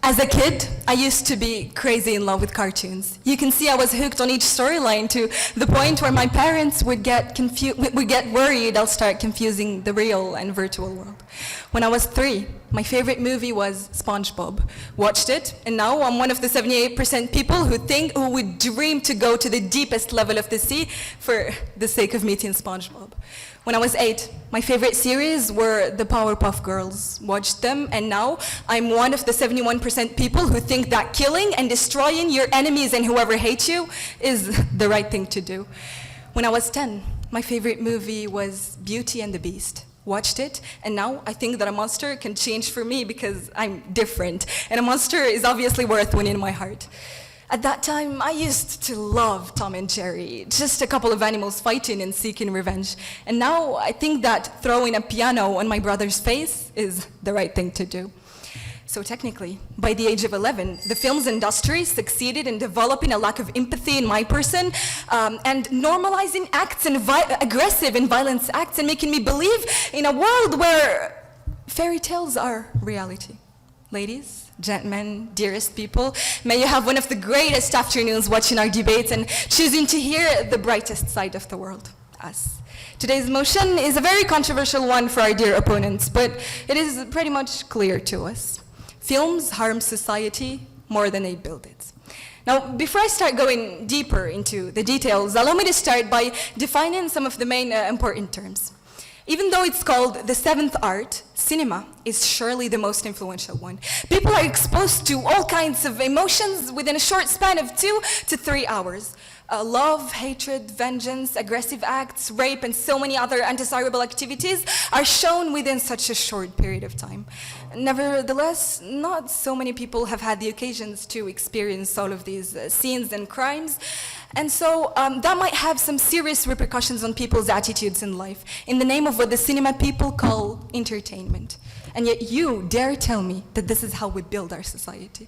As a kid, I used to be crazy in love with cartoons. You can see I was hooked on each storyline to the point where my parents would get worried I'll start confusing the real and virtual world. When I was 3, my favorite movie was SpongeBob. Watched it, and now I'm one of the 78% people who would dream to go to the deepest level of the sea for the sake of meeting SpongeBob. When I was 8, my favorite series were the Powerpuff Girls. Watched them, and now I'm one of the 71% people who think that killing and destroying your enemies and whoever hates you is the right thing to do. When I was 10, my favorite movie was Beauty and the Beast. Watched it, and now I think that a monster can change for me because I'm different, and a monster is obviously worth winning in my heart. At that time, I used to love Tom and Jerry, just a couple of animals fighting and seeking revenge. And now I think that throwing a piano on my brother's face is the right thing to do. So technically, by the age of 11, the films industry succeeded in developing a lack of empathy in my person and normalizing acts and aggressive and violent acts and making me believe in a world where fairy tales are reality. Ladies, gentlemen, dearest people, may you have one of the greatest afternoons watching our debates and choosing to hear the brightest side of the world, us. Today's motion is a very controversial one for our dear opponents, but it is pretty much clear to us. Films harm society more than they build it. Now, before I start going deeper into the details, allow me to start by defining some of the main important terms. Even though it's called the seventh art, cinema is surely the most influential one. People are exposed to all kinds of emotions within a short span of 2 to 3 hours. Love, hatred, vengeance, aggressive acts, rape, and so many other undesirable activities are shown within such a short period of time. Nevertheless, not so many people have had the occasions to experience all of these scenes and crimes. And so that might have some serious repercussions on people's attitudes in life, in the name of what the cinema people call entertainment. And yet you dare tell me that this is how we build our society.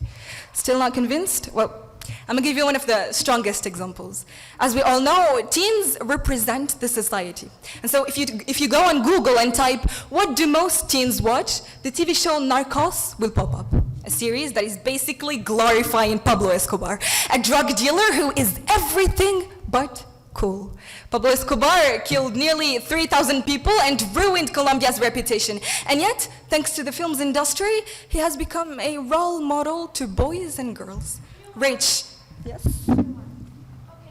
Still not convinced? Well, I'm gonna give you one of the strongest examples. As we all know, teens represent the society. And so if you go on Google and type, what do most teens watch? The TV show Narcos will pop up. A series that is basically glorifying Pablo Escobar, a drug dealer who is everything but cool. Pablo Escobar killed nearly 3,000 people and ruined Colombia's reputation. And yet, thanks to the film's industry, he has become a role model to boys and girls. Rich. Yes? Okay,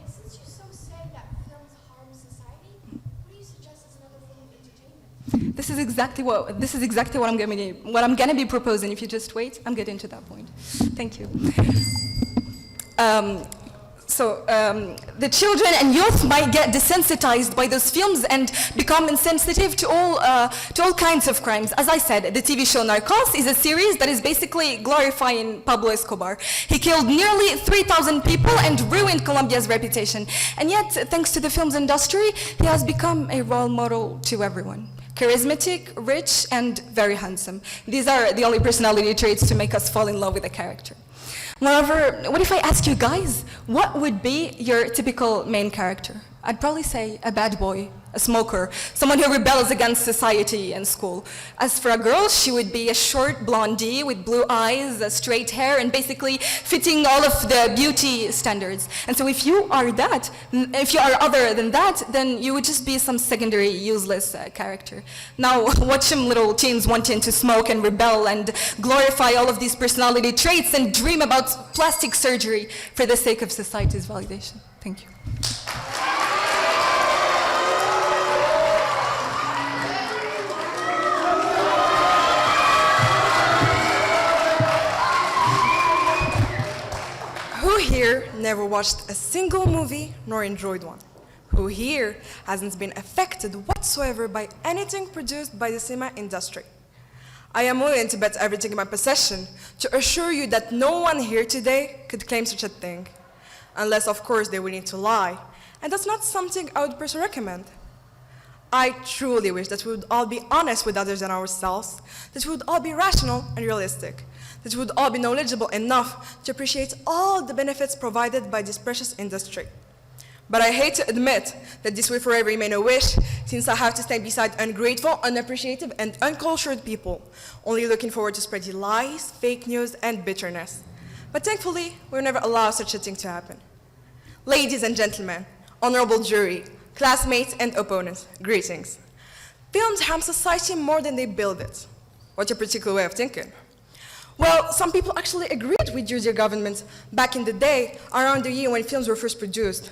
since you so say that films harm society, what do you suggest as another form of entertainment? This is exactly what I'm gonna be proposing. If you just wait, I'm getting to that point. Thank you. The children and youth might get desensitized by those films and become insensitive to all kinds of crimes. As I said, the TV show Narcos is a series that is basically glorifying Pablo Escobar. He killed nearly 3,000 people and ruined Colombia's reputation. And yet, thanks to the film's industry, he has become a role model to everyone. Charismatic, rich, and very handsome. These are the only personality traits to make us fall in love with a character. Moreover, what if I ask you guys, what would be your typical main character? I'd probably say a bad boy, a smoker, someone who rebels against society and school. As for a girl, she would be a short blondie with blue eyes, straight hair, and basically fitting all of the beauty standards. And so if you are other than that, then you would just be some secondary, useless character. Now, watch some little teens wanting to smoke and rebel and glorify all of these personality traits and dream about plastic surgery for the sake of society's validation. Thank you. Who here never watched a single movie nor enjoyed one? Who here hasn't been affected whatsoever by anything produced by the cinema industry? I am willing to bet everything in my possession to assure you that no one here today could claim such a thing. Unless, of course, they would need to lie. And that's not something I would personally recommend. I truly wish that we would all be honest with others and ourselves, that we would all be rational and realistic, that we would all be knowledgeable enough to appreciate all the benefits provided by this precious industry. But I hate to admit that this will forever remain a wish, since I have to stand beside ungrateful, unappreciative, and uncultured people, only looking forward to spreading lies, fake news, and bitterness. But thankfully, we'll never allow such a thing to happen. Ladies and gentlemen, honorable jury, classmates, and opponents, greetings. Films harm society more than they build it. What's your particular way of thinking? Well, some people actually agreed with you, dear government, back in the day, around the year when films were first produced.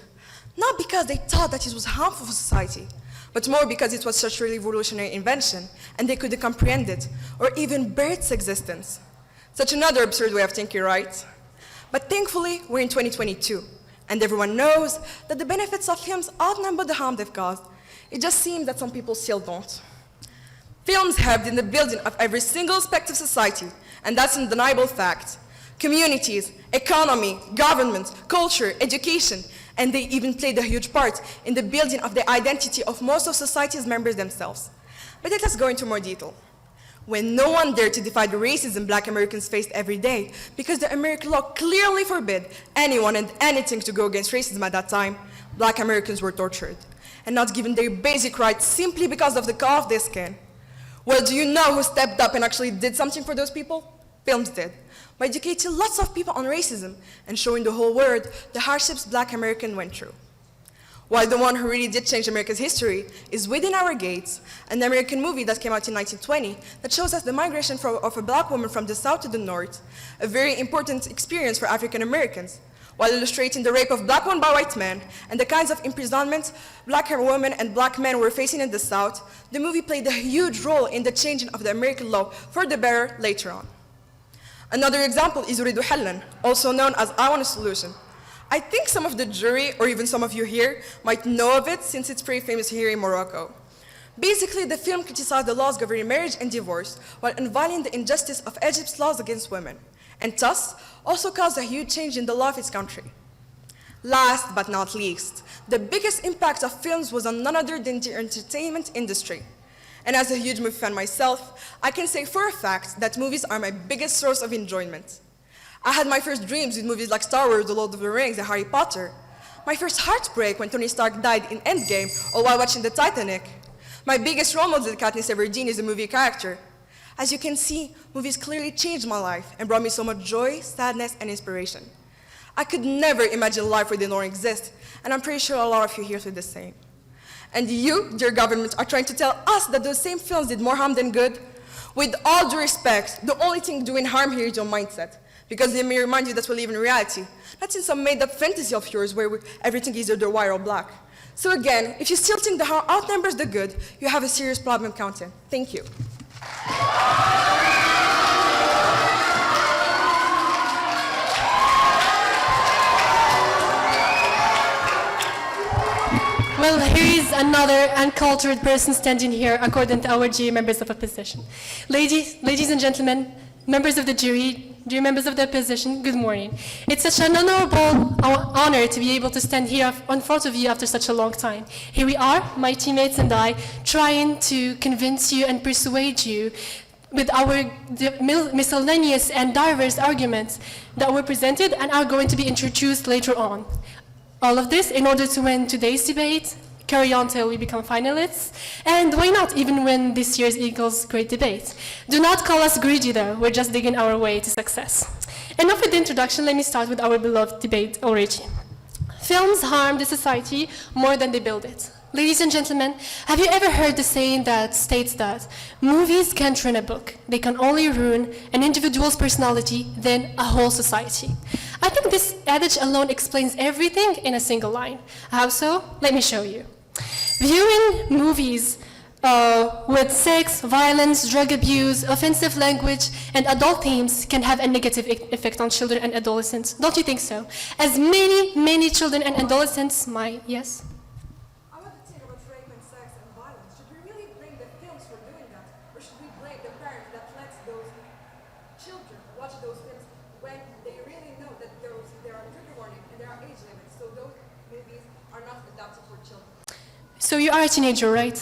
Not because they thought that it was harmful for society, but more because it was such a revolutionary invention, and they couldn't comprehend it, or even bear its existence. Such another absurd way of thinking, right? But thankfully, we're in 2022, and everyone knows that the benefits of films outnumber the harm they've caused. It just seems that some people still don't. Films helped in the building of every single aspect of society, and that's an undeniable fact. Communities, economy, government, culture, education, and they even played a huge part in the building of the identity of most of society's members themselves. But let us go into more detail. When no one dared to defy the racism Black Americans faced every day, because the American law clearly forbid anyone and anything to go against racism at that time, Black Americans were tortured and not given their basic rights simply because of the color of their skin. Well, do you know who stepped up and actually did something for those people? Films did, by educating lots of people on racism and showing the whole world the hardships Black Americans went through. While the one who really did change America's history is Within Our Gates, an American movie that came out in 1920 that shows us the migration of a Black woman from the South to the North, a very important experience for African Americans, while illustrating the rape of Black women by white men and the kinds of imprisonment Black women and Black men were facing in the South. The movie played a huge role in the changing of the American law for the better later on. Another example is Uridu Hallan, also known as I Want a Solution. I think some of the jury, or even some of you here, might know of it since it's pretty famous here in Morocco. Basically, the film criticized the laws governing marriage and divorce while unveiling the injustice of Egypt's laws against women, and thus also caused a huge change in the law of its country. Last but not least, the biggest impact of films was on none other than the entertainment industry. And as a huge movie fan myself, I can say for a fact that movies are my biggest source of enjoyment. I had my first dreams with movies like Star Wars, The Lord of the Rings, and Harry Potter. My first heartbreak when Tony Stark died in Endgame or while watching the Titanic. My biggest role model that Katniss Everdeen is a movie character. As you can see, movies clearly changed my life and brought me so much joy, sadness, and inspiration. I could never imagine a life where they don't exist, and I'm pretty sure a lot of you here feel the same. And you, dear government, are trying to tell us that those same films did more harm than good? With all due respect, the only thing doing harm here is your mindset, because they may remind you that we live in reality, not in some made-up fantasy of yours where everything is either white or black. So again, if you still think the harm outnumbers the good, you have a serious problem counting. Thank you. Well, here is another uncultured person standing here, according to our jury members of opposition. Ladies and gentlemen, members of the jury, dear members of the opposition, good morning. It's such an honorable honor to be able to stand here in front of you after such a long time. Here we are, my teammates and I, trying to convince you and persuade you with our miscellaneous and diverse arguments that were presented and are going to be introduced later on. All of this in order to win today's debate, carry on till we become finalists, and why not even win this year's Eagles Great Debate? Do not call us greedy though, we're just digging our way to success. Enough with the introduction, let me start with our beloved debate already. Films harm the society more than they build it. Ladies and gentlemen, have you ever heard the saying that states that movies can't ruin a book, they can only ruin an individual's personality, then a whole society? I think this adage alone explains everything in a single line. How so? Let me show you. Viewing movies with sex, violence, drug abuse, offensive language, and adult themes can have a negative effect on children and adolescents. Don't you think so? As many children and adolescents might, yes? I want to think about rape and sex and violence. Should we really blame the films for doing that? Or should we blame the parents that lets those children watch those films when they really know that there are trigger warnings and there are age limits, so those movies are not adapted for children? So you are a teenager, right?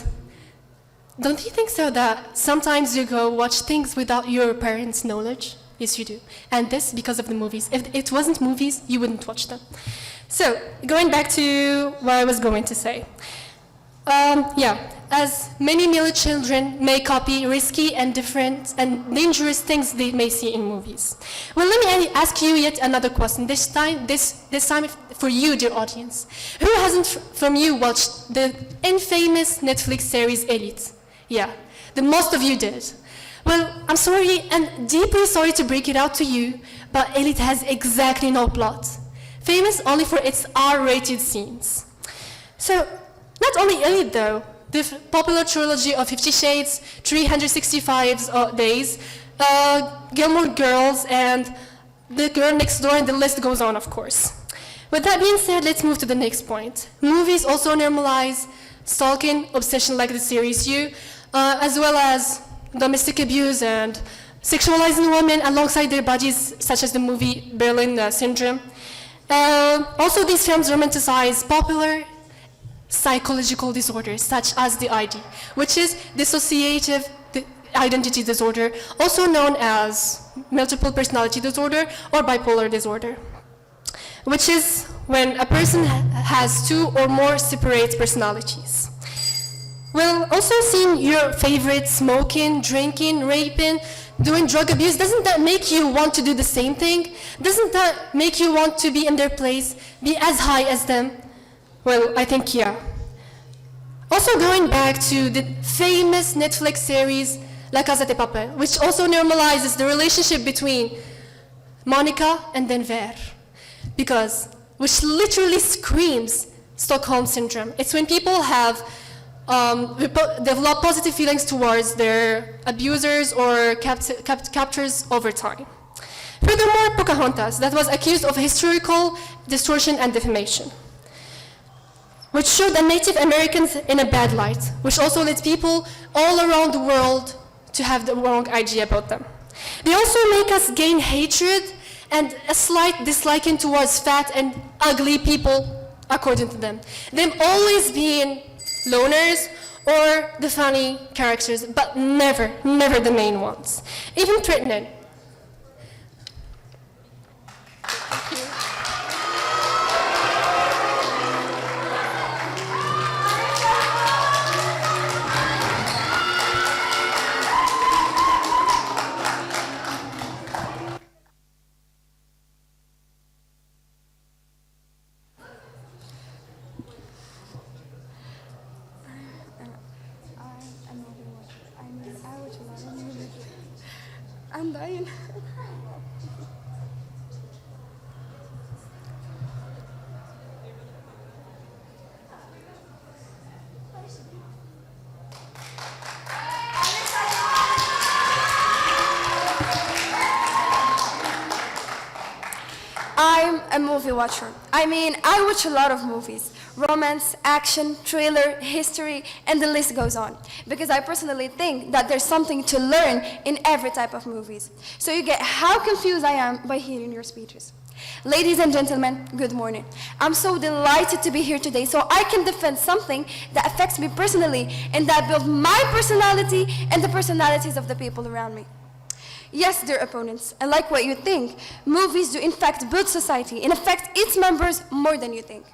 Don't you think so that sometimes you go watch things without your parents' knowledge? Yes, you do. And this because of the movies. If it wasn't movies, you wouldn't watch them. So, going back to what I was going to say. Yeah, as many male children may copy risky and different and dangerous things they may see in movies. Well, let me ask you yet another question. This time for you, dear audience. Who hasn't from you watched the infamous Netflix series Elite? Yeah, the most of you did. Well, I'm sorry and deeply sorry to break it out to you, but Elite has exactly no plot. Famous only for its R-rated scenes. So, not only Elite though, the popular trilogy of 50 Shades, 365 Days, Gilmore Girls, and The Girl Next Door, and the list goes on, of course. With that being said, let's move to the next point. Movies also normalize stalking, obsession like the series You, as well as domestic abuse and sexualizing women alongside their bodies, such as the movie Berlin Syndrome. Also, these films romanticize popular psychological disorders, such as the ID, which is dissociative identity disorder, also known as multiple personality disorder or bipolar disorder, which is when a person has two or more separate personalities. Well, also seeing your favorite smoking, drinking, raping, doing drug abuse, doesn't that make you want to do the same thing? Doesn't that make you want to be in their place, be as high as them? Well, I think yeah. Also going back to the famous Netflix series La Casa de Papel, which also normalizes the relationship between Monica and Denver, which literally screams Stockholm Syndrome. It's when people have develop positive feelings towards their abusers or captors over time. Furthermore, Pocahontas, that was accused of historical distortion and defamation, which showed the Native Americans in a bad light, which also led people all around the world to have the wrong idea about them. They also make us gain hatred and a slight disliking towards fat and ugly people, according to them. Them always being loners or the funny characters, but never the main ones. Even threatening. I'm dying. I'm a movie watcher. I watch a lot of movies. Romance, action, thriller, history, and the list goes on. Because I personally think that there's something to learn in every type of movies. So you get how confused I am by hearing your speeches. Ladies and gentlemen, good morning. I'm so delighted to be here today so I can defend something that affects me personally and that builds my personality and the personalities of the people around me. Yes, dear opponents, and like what you think, movies do in fact build society and affect its members more than you think.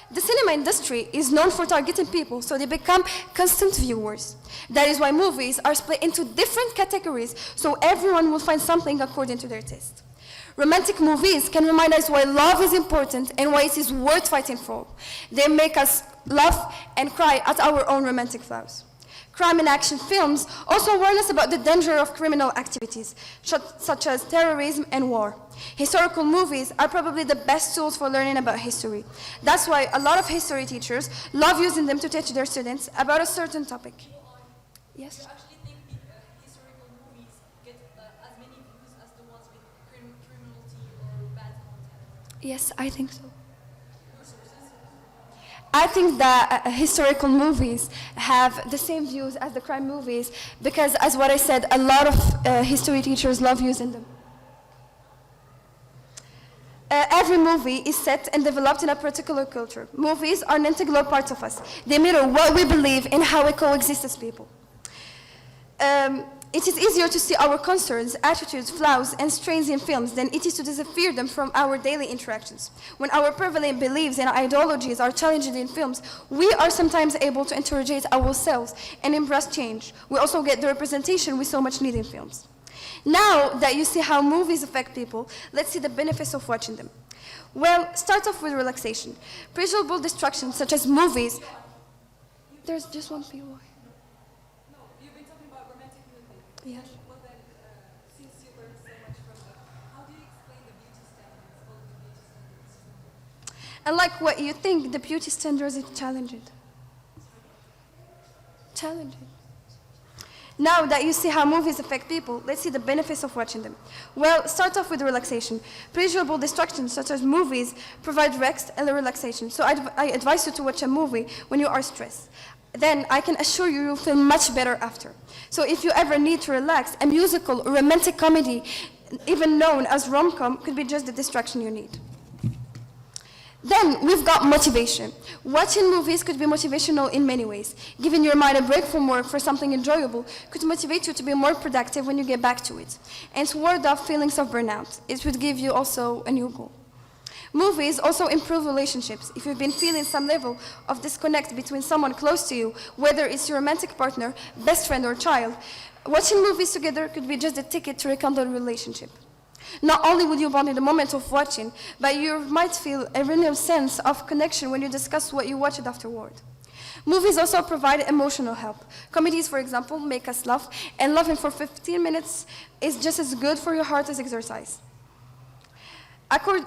The cinema industry is known for targeting people, so they become constant viewers. That is why movies are split into different categories, so everyone will find something according to their taste. Romantic movies can remind us why love is important and why it is worth fighting for. They make us laugh and cry at our own romantic flaws. Crime and action films also warn us about the danger of criminal activities, such as terrorism and war. Historical movies are probably the best tools for learning about history. That's why a lot of history teachers love using them to teach their students about a certain topic. Yes? Do you actually think historical movies get as many views as the ones with criminality or bad content? Yes, I think so. I think that historical movies have the same views as the crime movies because, as what I said, a lot of history teachers love using them. Every movie is set and developed in a particular culture. Movies are an integral part of us. They mirror what we believe and how we coexist as people. it is easier to see our concerns, attitudes, flaws, and strains in films than it is to disappear them from our daily interactions. When our prevalent beliefs and ideologies are challenged in films, we are sometimes able to interrogate ourselves and embrace change. We also get the representation we so much need in films. Now that you see how movies affect people, let's see the benefits of watching them. Well, start off with relaxation. Pleasurable distractions such as movies. There's just one PY. No, you've been talking about romantic movies. Yes. Well then, since you learned so much from them, how do you explain the beauty standards, all the beauty standards? Unlike what you think, the beauty standards are challenging. Challenging. Now that you see how movies affect people, let's see the benefits of watching them. Well, start off with relaxation. Pleasurable distractions such as movies provide rest and relaxation. So I advise you to watch a movie when you are stressed. Then I can assure you you'll feel much better after. So if you ever need to relax, a musical or romantic comedy, even known as rom-com, could be just the distraction you need. Then we've got motivation. Watching movies could be motivational in many ways. Giving your mind a break from work for something enjoyable could motivate you to be more productive when you get back to it. And to ward off feelings of burnout, it would give you also a new goal. Movies also improve relationships. If you've been feeling some level of disconnect between someone close to you, whether it's your romantic partner, best friend, or child, watching movies together could be just a ticket to rekindle the relationship. Not only will you bond in the moment of watching, but you might feel a renewed sense of connection when you discuss what you watched afterward. Movies also provide emotional help. Comedies, for example, make us laugh, and laughing for 15 minutes is just as good for your heart as exercise.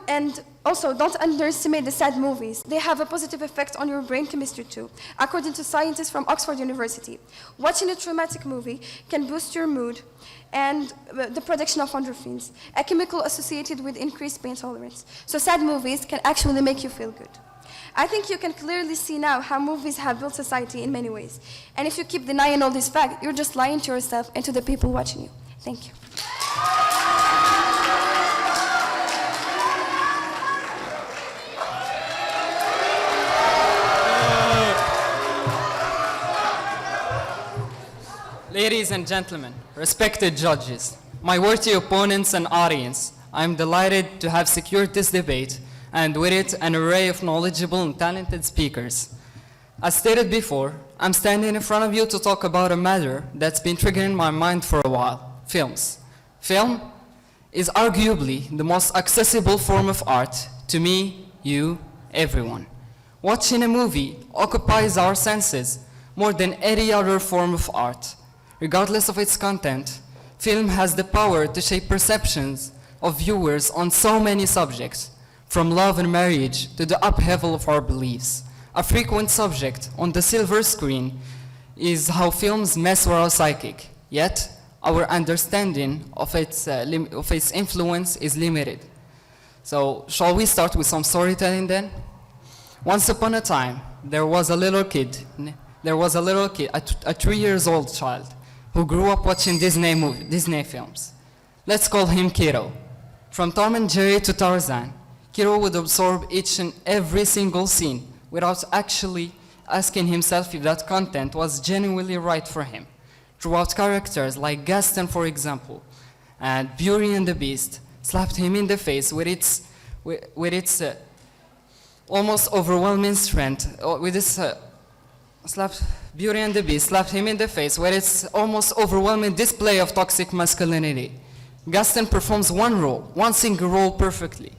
And also, don't underestimate the sad movies. They have a positive effect on your brain chemistry too, according to scientists from Oxford University. Watching a traumatic movie can boost your mood and the production of endorphins, a chemical associated with increased pain tolerance. So sad movies can actually make you feel good. I think you can clearly see now how movies have built society in many ways. And if you keep denying all these facts, you're just lying to yourself and to the people watching you. Thank you. Ladies and gentlemen, respected judges, my worthy opponents and audience, I am delighted to have secured this debate and with it an array of knowledgeable and talented speakers. As stated before, I'm standing in front of you to talk about a matter that's been triggering my mind for a while, films. Film is arguably the most accessible form of art to me, you, everyone. Watching a movie occupies our senses more than any other form of art. Regardless of its content, film has the power to shape perceptions of viewers on so many subjects, from love and marriage to the upheaval of our beliefs. A frequent subject on the silver screen is how films mess with our psychic, yet our understanding of its influence is limited. So, shall we start with some storytelling then? Once upon a time, there was a little kid, a 3-year-old child, who grew up watching Disney films. Let's call him Kiro. From Tom and Jerry to Tarzan, Kiro would absorb each and every single scene without actually asking himself if that content was genuinely right for him. Throughout characters like Gaston, for example, and Beauty and the Beast slapped him in the face with its almost overwhelming strength, Beauty and the Beast slapped him in the face with its almost overwhelming display of toxic masculinity. Gaston performs one single role perfectly.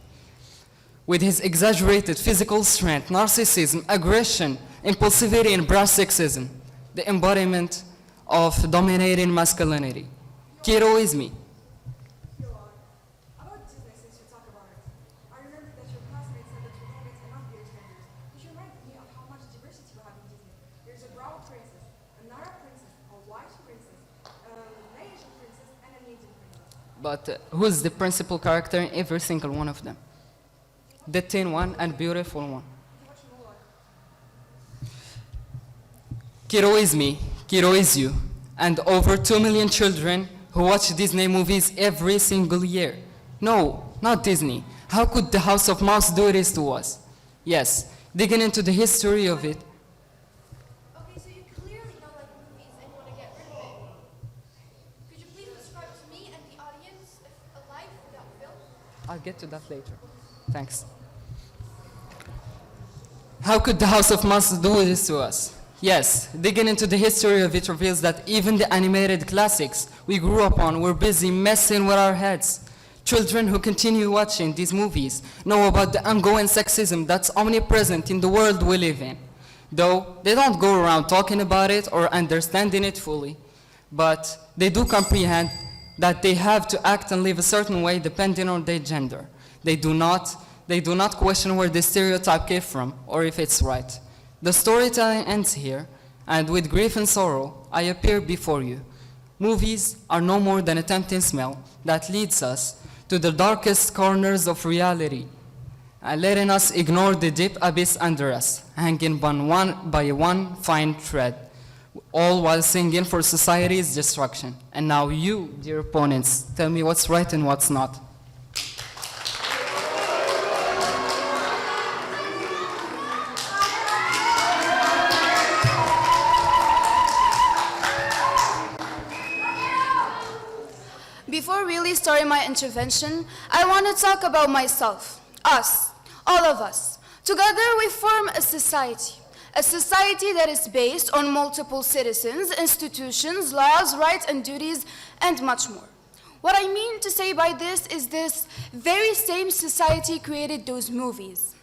With his exaggerated physical strength, narcissism, aggression, impulsivity, and brash sexism, the embodiment of dominating masculinity. Kiro is me. About Disney, since you talk about it, I remember that your classmates said that you don't get enough beauty standards. Could you remind me of how much diversity we have in Disney? There's a brown princess, a Nara princess, a white princess, an Asian princess, and an Indian princess. But who's the principal character in every single one of them? The thin one and beautiful one. Kiro is me, Kiro is you, and over 2 million children who watch Disney movies every single year. No, not Disney. How could the House of Mouse do this to us? Yes, digging into the history of it. Okay, so you clearly don't like movies and want to get rid of it. Could I'll get to that later. Thanks. How could the House of Mouse do this to us? Yes, digging into the history of it reveals that even the animated classics we grew up on were busy messing with our heads. Children who continue watching these movies know about the ongoing sexism that's omnipresent in the world we live in, though they don't go around talking about it or understanding it fully. But they do comprehend that they have to act and live a certain way depending on their gender. They do not question where the stereotype came from or if it's right. The storytelling ends here, and with grief and sorrow, I appear before you. Movies are no more than a tempting smell that leads us to the darkest corners of reality, letting us ignore the deep abyss under us, hanging by one fine thread, all while singing for society's destruction. And now you, dear opponents, tell me what's right and what's not. Before really starting my intervention, I want to talk about myself, us, all of us. Together we form a society that is based on multiple citizens, institutions, laws, rights and duties, and much more. What I mean to say by this is this very same society created those movies.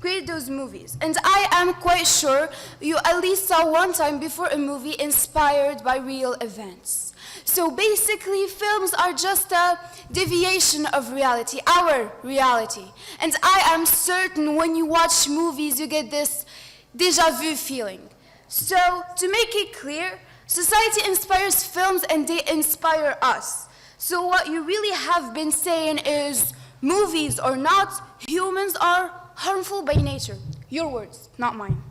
And I am quite sure you at least saw one time before a movie inspired by real events. So basically, films are just a deviation of reality, our reality. And I am certain when you watch movies, you get this déjà vu feeling. So to make it clear, society inspires films and they inspire us. So what you really have been saying is, movies or not, humans are harmful by nature. Your words, not mine.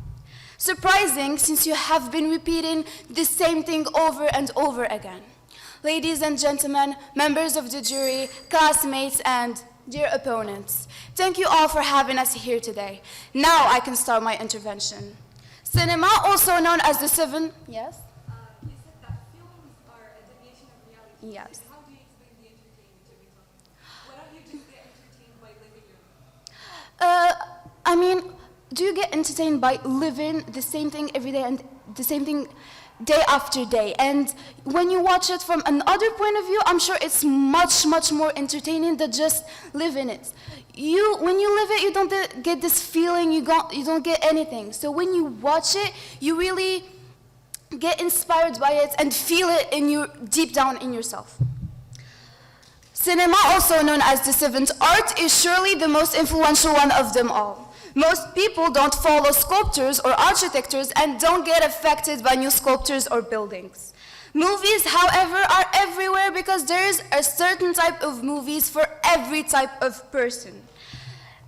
Surprising, since you have been repeating the same thing over and over again. Ladies and gentlemen, members of the jury, classmates, and dear opponents, thank you all for having us here today. Now I can start my intervention. Cinema, also known as the seven... Yes? You said that films are a deviation of reality. Yes. How do you explain the entertainment to every time? Why don't you just get entertained by living your life? Do you get entertained by living the same thing every day and the same thing day after day? And when you watch it from another point of view, I'm sure it's much, much more entertaining than just living it. When you live it, you don't get this feeling, you don't get anything. So when you watch it, you really get inspired by it and feel it deep down in yourself. Cinema, also known as the seventh art, is surely the most influential one of them all. Most people don't follow sculptors or architects and don't get affected by new sculptures or buildings. Movies, however, are everywhere because there is a certain type of movies for every type of person.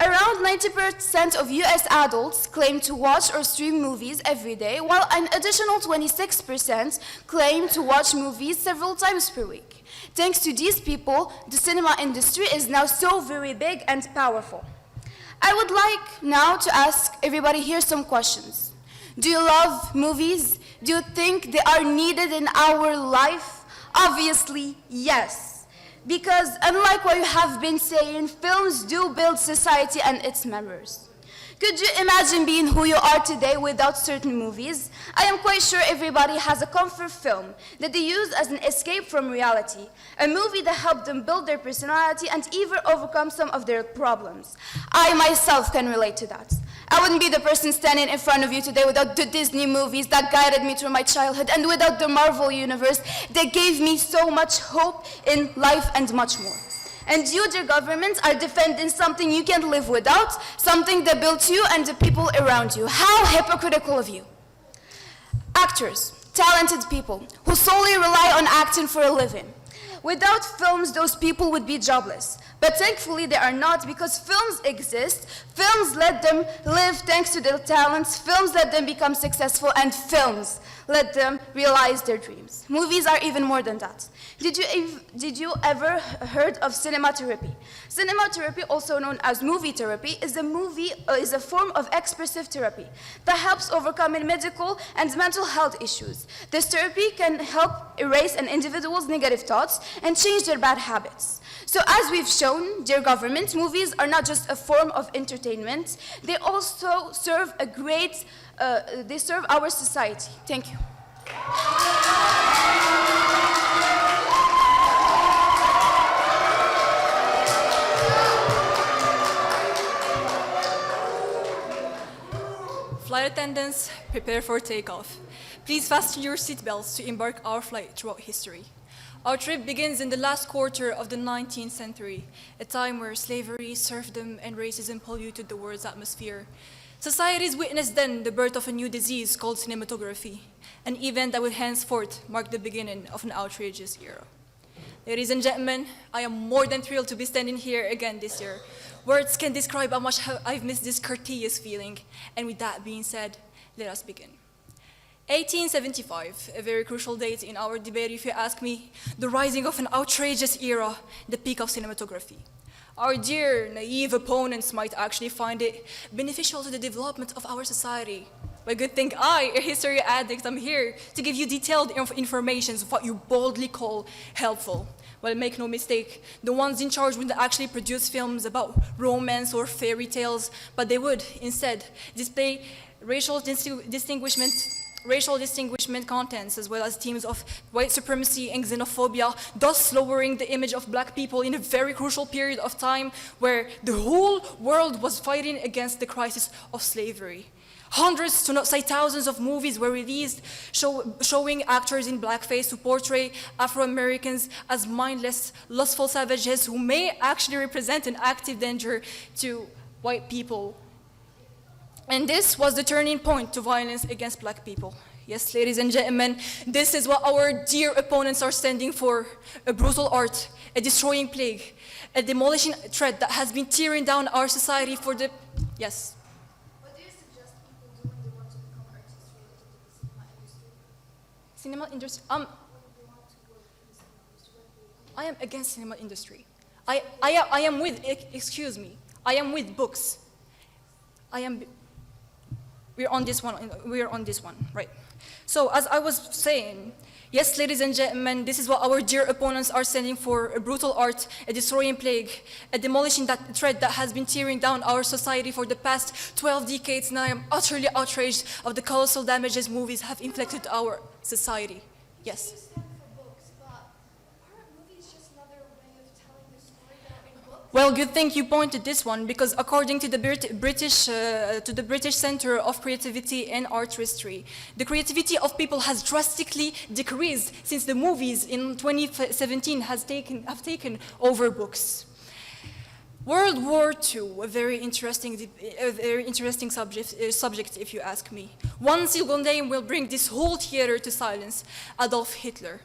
Around 90% of US adults claim to watch or stream movies every day, while an additional 26% claim to watch movies several times per week. Thanks to these people, the cinema industry is now so very big and powerful. I would like now to ask everybody here some questions. Do you love movies? Do you think they are needed in our life? Obviously, yes. Because unlike what you have been saying, films do build society and its members. Could you imagine being who you are today without certain movies? I am quite sure everybody has a comfort film that they use as an escape from reality, a movie that helped them build their personality and even overcome some of their problems. I myself can relate to that. I wouldn't be the person standing in front of you today without the Disney movies that guided me through my childhood and without the Marvel universe that gave me so much hope in life and much more. And you, dear governments, are defending something you can't live without, something that built you and the people around you. How hypocritical of you. Actors, talented people, who solely rely on acting for a living. Without films, those people would be jobless. But thankfully, they are not, because films exist. Films let them live thanks to their talents. Films let them become successful, and films let them realize their dreams. Movies are even more than that. Did you ever heard of cinematherapy? Cinematherapy, also known as movie therapy, is a form of expressive therapy that helps overcoming medical and mental health issues. This therapy can help erase an individual's negative thoughts and change their bad habits. So as we've shown, dear government, movies are not just a form of entertainment, they also serve they serve our society. Thank you. Flight attendants, prepare for takeoff. Please fasten your seatbelts to embark our flight throughout history. Our trip begins in the last quarter of the 19th century, a time where slavery, serfdom, and racism polluted the world's atmosphere. Societies witnessed then the birth of a new disease called cinematography, an event that would henceforth mark the beginning of an outrageous era. Ladies and gentlemen, I am more than thrilled to be standing here again this year. Words can describe how much I've missed this courteous feeling. And with that being said, let us begin. 1875, a very crucial date in our debate if you ask me, the rising of an outrageous era, the peak of cinematography. Our dear, naive opponents might actually find it beneficial to the development of our society. But good thing I, a history addict, am here to give you detailed information of what you boldly call helpful. Well, make no mistake, the ones in charge wouldn't actually produce films about romance or fairy tales, but they would instead display racial distinguishment contents, as well as themes of white supremacy and xenophobia, thus lowering the image of black people in a very crucial period of time where the whole world was fighting against the crisis of slavery. Hundreds, to not say thousands, of movies were released showing actors in blackface who portray Afro-Americans as mindless, lustful savages who may actually represent an active danger to white people. And this was the turning point to violence against black people. Yes, ladies and gentlemen, this is what our dear opponents are standing for: a brutal art, a destroying plague, a demolishing threat that has been tearing down our society for the... Yes? What do you suggest people do when they want to become artists related to the cinema industry? Cinema industry... I am against cinema industry. I am with... Excuse me. I am with books. We're on this one, right? So, as I was saying, yes, ladies and gentlemen, this is what our dear opponents are standing for: a brutal art, a destroying plague, a demolishing threat that has been tearing down our society for the past 12 decades, and I am utterly outraged of the colossal damages movies have inflicted on our society. Yes. You stand for books, but aren't movies just another way of telling the story that in books? Well, good thing you pointed this one, because according to the British Center of Creativity and Art History, the creativity of people has drastically decreased since the movies in 2017 have taken over books. World War II, a very interesting subject, if you ask me. One single name will bring this whole theater to silence: Adolf Hitler.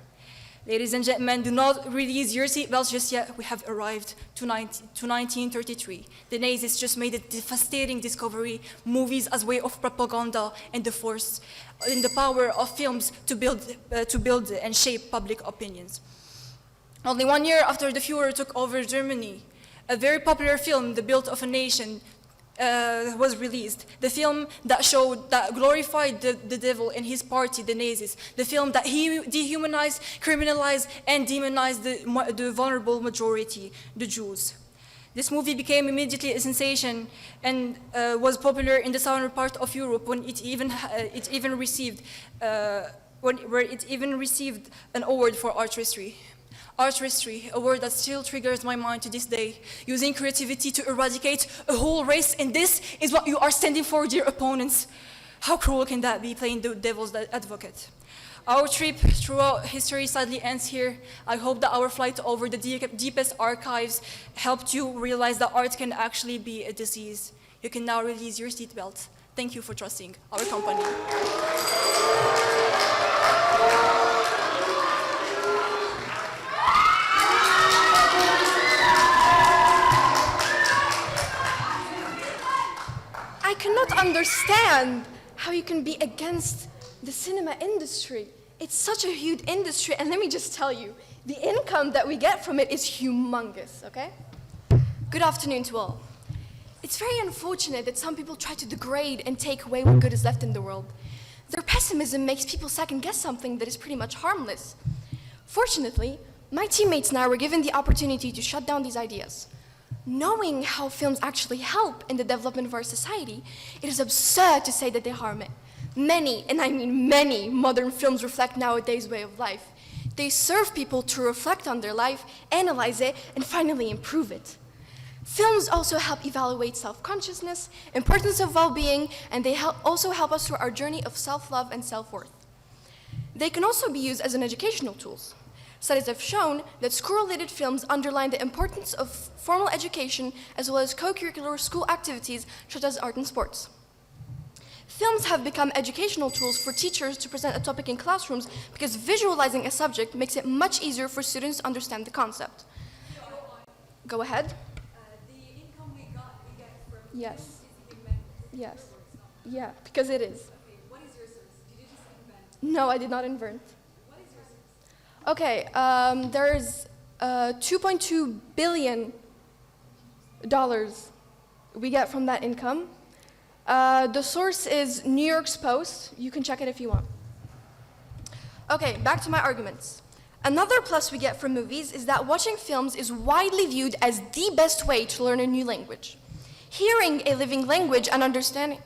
Ladies and gentlemen, do not release your seatbelts just yet. We have arrived to 1933. The Nazis just made a devastating discovery: movies as way of propaganda and the power of films to build and shape public opinions. Only 1 year after the Führer took over Germany, a very popular film, The Build of a Nation, was released. The film that glorified the devil and his party, the Nazis. The film that dehumanized, criminalized, and demonized the vulnerable majority, the Jews. This movie became immediately a sensation and was popular in the southern part of Europe when it even received an award for art history. Art history, a word that still triggers my mind to this day, using creativity to eradicate a whole race, and this is what you are standing for, dear opponents. How cruel can that be, playing the devil's advocate? Our trip throughout history sadly ends here. I hope that our flight over the deepest archives helped you realize that art can actually be a disease. You can now release your seatbelt. Thank you for trusting our company. I cannot understand how you can be against the cinema industry. It's such a huge industry, and let me just tell you, the income that we get from it is humongous, okay? Good afternoon to all. It's very unfortunate that some people try to degrade and take away what good is left in the world. Their pessimism makes people second-guess something that is pretty much harmless. Fortunately, My teammates and I were given the opportunity to shut down these ideas. Knowing how films actually help in the development of our society, it is absurd to say that they harm it. Many, and I mean many, modern films reflect nowadays' way of life. They serve people to reflect on their life, analyze it, and finally improve it. Films also help evaluate self-consciousness, importance of well-being, and they also help us through our journey of self-love and self-worth. They can also be used as an educational tools. Studies have shown that school-related films underline the importance of formal education as well as co-curricular school activities such as art and sports. Films have become educational tools for teachers to present a topic in classrooms because visualizing a subject makes it much easier for students to understand the concept. Go ahead. The income we get from Yes. films is invented. Yes. Yeah, because it is. Okay, what is your source? Did you just invent? No, I did not invent. What is your source? Okay, there's $2.2 billion we get from that income. The source is New York's Post. You can check it if you want. Okay, back to my arguments. Another plus we get from movies is that watching films is widely viewed as the best way to learn a new language. Hearing a living language and understanding.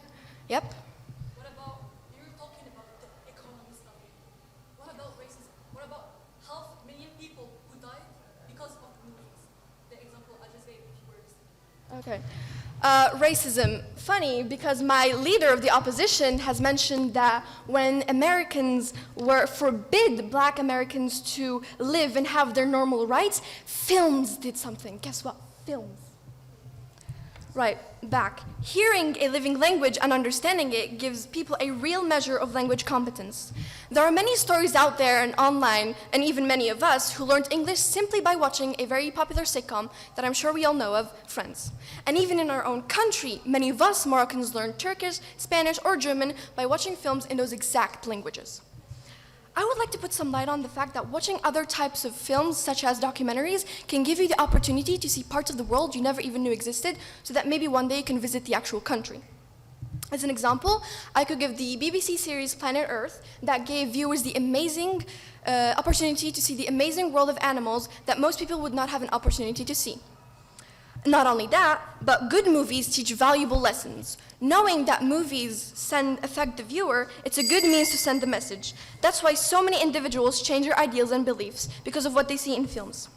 Yep. What about, you're talking about the economy stuff. What about racism? What about 500,000 people who died because of movies? The example I just gave, if you were listening. Okay. Racism. Funny, because my leader of the opposition has mentioned that when Americans were forbid black Americans to live and have their normal rights, films did something. Guess what? Films. Right, back. Hearing a living language and understanding it gives people a real measure of language competence. There are many stories out there and online, and even many of us, who learned English simply by watching a very popular sitcom that I'm sure we all know of, Friends. And even in our own country, many of us Moroccans learned Turkish, Spanish, or German by watching films in those exact languages. I would like to put some light on the fact that watching other types of films, such as documentaries, can give you the opportunity to see parts of the world you never even knew existed, so that maybe one day you can visit the actual country. As an example, I could give the BBC series Planet Earth that gave viewers the amazing opportunity to see the amazing world of animals that most people would not have an opportunity to see. Not only that, but good movies teach valuable lessons. Knowing that movies affect the viewer, it's a good means to send the message. That's why so many individuals change their ideals and beliefs because of what they see in films.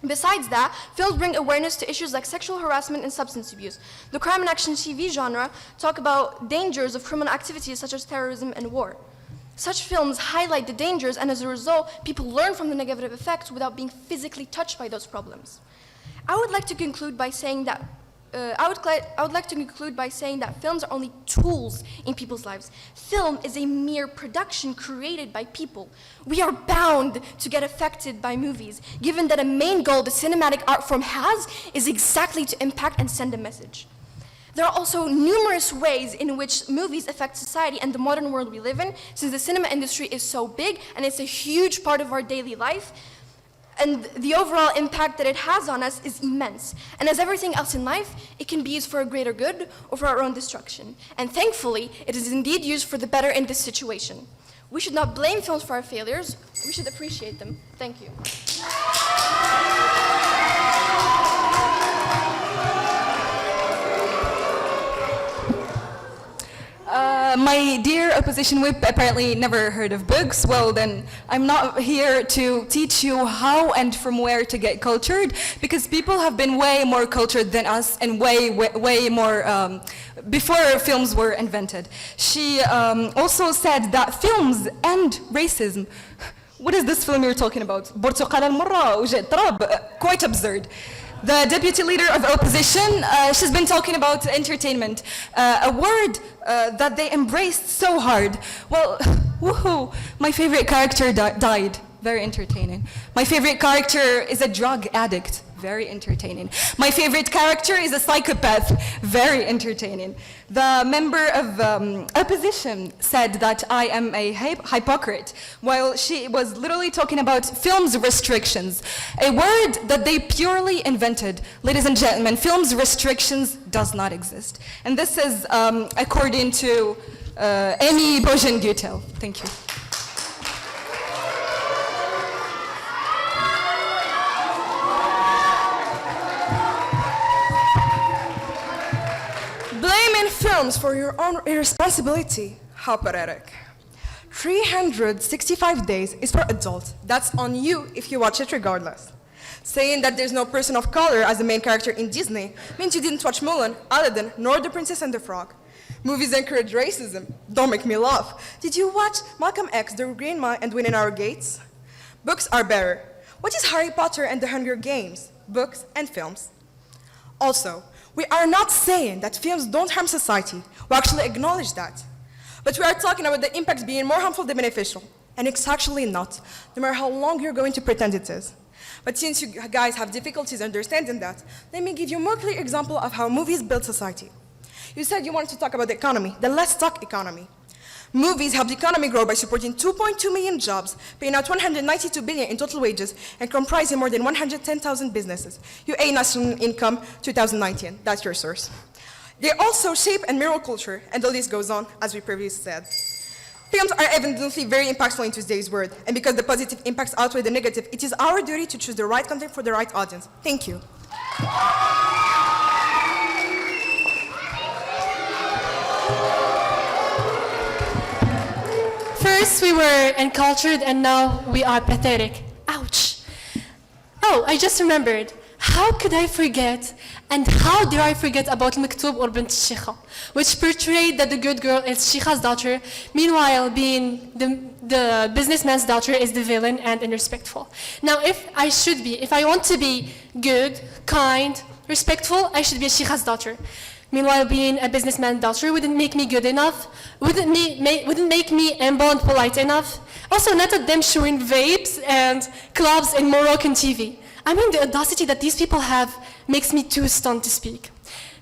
Besides that, films bring awareness to issues like sexual harassment and substance abuse. The crime and action TV genre talk about dangers of criminal activities such as terrorism and war. Such films highlight the dangers, and as a result, people learn from the negative effects without being physically touched by those problems. I would like to conclude by saying that films are only tools in people's lives. Film is a mere production created by people. We are bound to get affected by movies, given that a main goal the cinematic art form has is exactly to impact and send a message. There are also numerous ways in which movies affect society and the modern world we live in, since the cinema industry is so big and it's a huge part of our daily life. And the overall impact that it has on us is immense. And as everything else in life, it can be used for a greater good or for our own destruction. And thankfully, it is indeed used for the better in this situation. We should not blame films for our failures. We should appreciate them. Thank you. My dear opposition whip apparently never heard of books. Well, then I'm not here to teach you how and from where to get cultured, because people have been way more cultured than us and way more before films were invented. She also said that films end racism. What is this film you're talking about? برتقال المرة وجاء تراب. Quite absurd. The deputy leader of opposition, she's been talking about entertainment, a word that they embraced so hard. Well, woohoo, my favorite character died. Very entertaining. My favorite character is a drug addict. Very entertaining. My favorite character is a psychopath. Very entertaining. The member of opposition said that I am a hypocrite, while she was literally talking about films restrictions, a word that they purely invented. Ladies and gentlemen, films restrictions does not exist. And this is according to Amy Bojan-Gutel. Thank you. films for your own irresponsibility. How pathetic. 365 days is for adults. That's on you if you watch it regardless. Saying that there's no person of color as the main character in Disney means you didn't watch Mulan, Aladdin, nor The Princess and the Frog. Movies encourage racism. Don't make me laugh. Did you watch Malcolm X, The Green Mile, and Winning Our Gates? Books are better. What is Harry Potter and the Hunger Games? Books and films. Also, we are not saying that films don't harm society. We actually acknowledge that. But we are talking about the impacts being more harmful than beneficial. And it's actually not, no matter how long you're going to pretend it is. But since you guys have difficulties understanding that, let me give you a more clear example of how movies build society. You said you wanted to talk about the economy, then let's talk economy. Movies help the economy grow by supporting 2.2 million jobs, paying out 192 billion in total wages, and comprising more than 110,000 businesses. UA National Income 2019, that's your source. They also shape and mirror culture, and the list goes on, as we previously said. Films are evidently very impactful in today's world, and because the positive impacts outweigh the negative, it is our duty to choose the right content for the right audience. Thank you. First we were uncultured and now we are pathetic. Ouch. Oh, I just remembered. How could I forget, and how dare I forget about Maktub or Bint Shikha, which portrayed that the good girl is Shikha's daughter, meanwhile being the businessman's daughter is the villain and irrespectful. Now if I want to be good, kind, respectful, I should be Shikha's daughter. Meanwhile, being a businessman's daughter wouldn't make me good enough, wouldn't make me humble and polite enough. Also, not at them showing vapes and clubs in Moroccan TV. I mean, the audacity that these people have makes me too stunned to speak.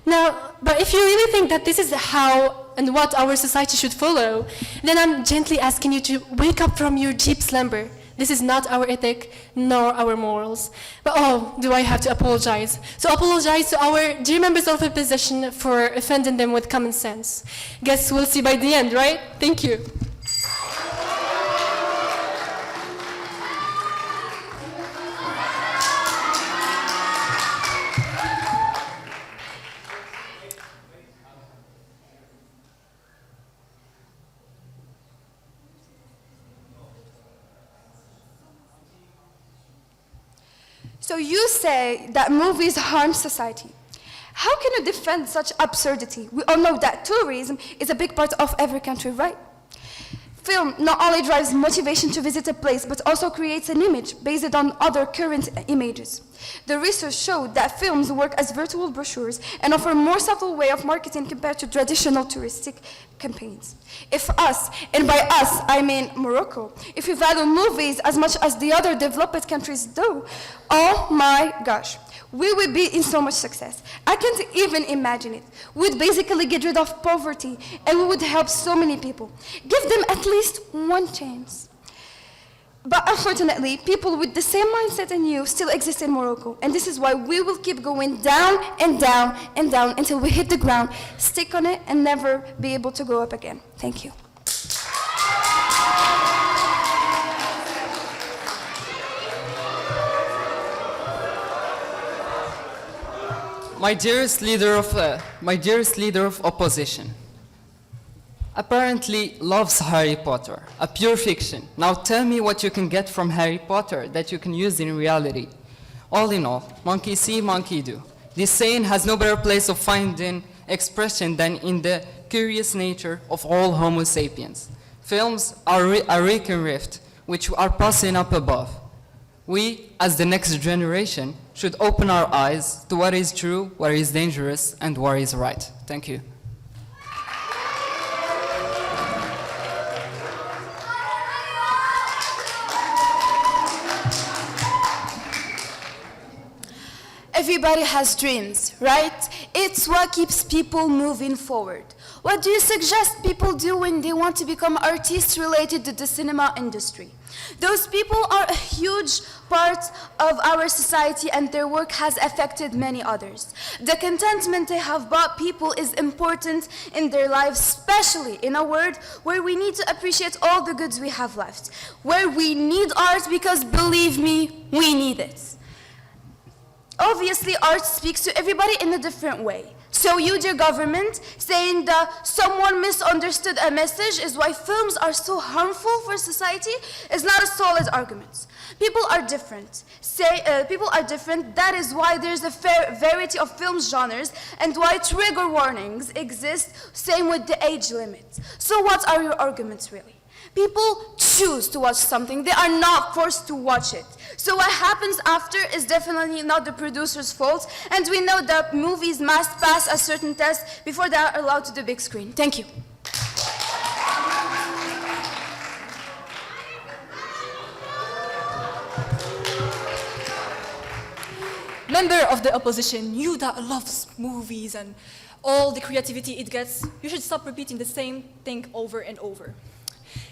Now, but if you really think that this is how and what our society should follow, then I'm gently asking you to wake up from your deep slumber. This is not our ethic, nor our morals. But oh, do I have to apologize? So apologize to our dear members of opposition for offending them with common sense. Guess we'll see by the end, right? Thank you. So you say that movies harm society. How can you defend such absurdity? We all know that tourism is a big part of every country, right? Film not only drives motivation to visit a place, but also creates an image based on other current images. The research showed that films work as virtual brochures and offer a more subtle way of marketing compared to traditional touristic campaigns. If us, and by us I mean Morocco, if we value movies as much as the other developed countries do, oh my gosh, we would be in so much success. I can't even imagine it. We'd basically get rid of poverty and we would help so many people. Give them at least one chance. But unfortunately, people with the same mindset as you still exist in Morocco, and this is why we will keep going down and down and down until we hit the ground, stick on it, and never be able to go up again. Thank you. My dearest leader of opposition apparently loves Harry Potter, a pure fiction. Now tell me what you can get from Harry Potter that you can use in reality. All in all, monkey see, monkey do. This saying has no better place of finding expression than in the curious nature of all Homo sapiens. Films are a recurring rift, which are passing up above. We, as the next generation, should open our eyes to what is true, what is dangerous, and what is right. Thank you. Everybody has dreams, right? It's what keeps people moving forward. What do you suggest people do when they want to become artists related to the cinema industry? Those people are a huge part of our society and their work has affected many others. The contentment they have brought people is important in their lives, especially in a world where we need to appreciate all the goods we have left, where we need art because, believe me, we need it. Obviously, art speaks to everybody in a different way. So you, dear government, saying that someone misunderstood a message is why films are so harmful for society is not a solid argument. People are different. People are different. That is why there's a variety of film genres and why trigger warnings exist, same with the age limit. So what are your arguments really? People choose to watch something. They are not forced to watch it. So what happens after is definitely not the producer's fault, and we know that movies must pass a certain test before they are allowed to the big screen. Thank you. Member of the opposition, you that loves movies and all the creativity it gets, you should stop repeating the same thing over and over.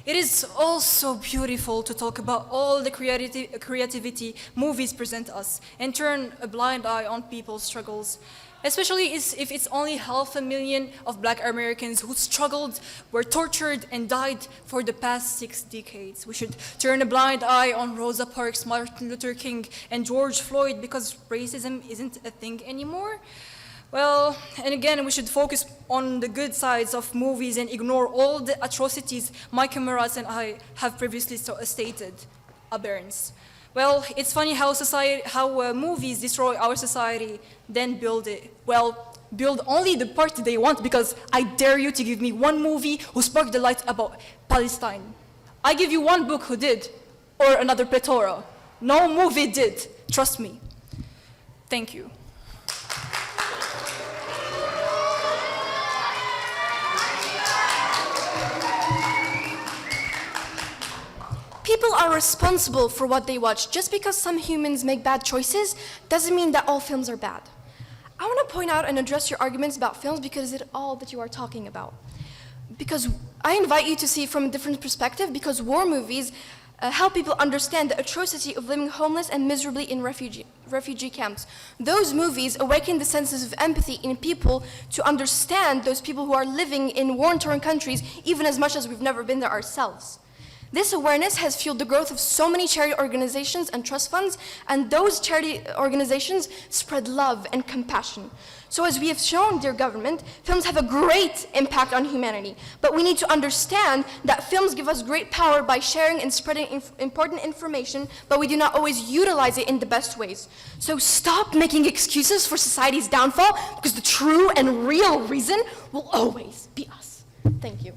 It is also beautiful to talk about all the creativity movies present us and turn a blind eye on people's struggles, especially if it's only 500,000 of Black Americans who struggled, were tortured, and died for the past 6 decades. We should turn a blind eye on Rosa Parks, Martin Luther King, and George Floyd because racism isn't a thing anymore. Well, and again, we should focus on the good sides of movies and ignore all the atrocities my comrades and I have previously stated. Aberrance. Well, it's funny how movies destroy our society, then build it. Well, build only the part they want, because I dare you to give me one movie who sparked the light about Palestine. I give you one book who did, or another plethora. No movie did, trust me. Thank you. People are responsible for what they watch. Just because some humans make bad choices doesn't mean that all films are bad. I want to point out and address your arguments about films because it's all that you are talking about. Because I invite you to see it from a different perspective, because war movies help people understand the atrocity of living homeless and miserably in refugee camps. Those movies awaken the senses of empathy in people to understand those people who are living in war-torn countries even as much as we've never been there ourselves. This awareness has fueled the growth of so many charity organizations and trust funds, and those charity organizations spread love and compassion. So as we have shown, dear government, films have a great impact on humanity, but we need to understand that films give us great power by sharing and spreading important information, but we do not always utilize it in the best ways. So stop making excuses for society's downfall, because the true and real reason will always be us. Thank you.